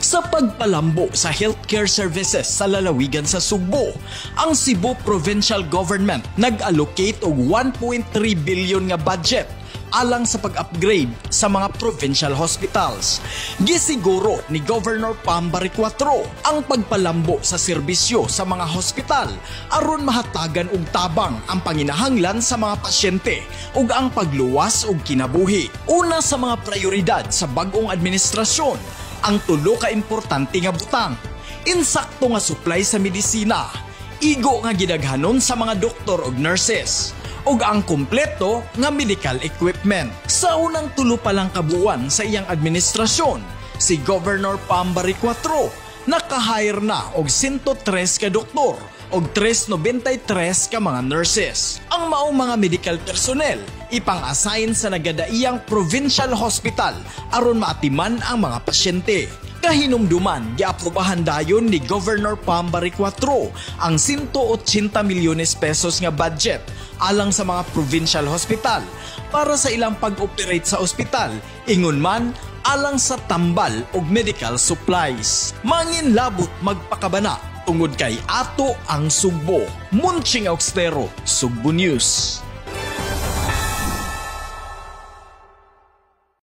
Sa pagpalambo sa healthcare services sa lalawigan sa Sugbo, ang Cebu Provincial Government nag-allocate og 1.3 billion nga budget alang sa pag-upgrade sa mga provincial hospitals. Gisiguro ni Governor Pam Barriquatro ang pagpalambo sa serbisyo sa mga hospital aron mahatagan og tabang ang panginahanglan sa mga pasyente ug ang pagluwas og kinabuhi. Una sa mga prioridad sa bag-ong administrasyon, ang tulo ka importante nga butang: insakto nga supply sa medisina, igo nga gidaghanon sa mga doktor ug nurses, ug ang kumpleto nga medical equipment. Sa unang tulo pa lang kabuuan sa iyang administrasyon, si Governor Pam Barriquatro naka-hire na og 103 ka doktor og 393 ka mga nurses. Ang maong mga medical personnel ipang-assign sa nagadaiyang provincial hospital aron maatiman ang mga pasyente. Kahinumduman, giaprobahan dayon ni Governor Pam Barriquatro ang 180 milyones pesos nga budget alang sa mga provincial hospital para sa ilang pag-operate sa ospital, ingon man alang sa tambal og medical supplies. Manginlabot magpakabana tungod kay ato ang Sugbo. Munching Austero, Sugbo News.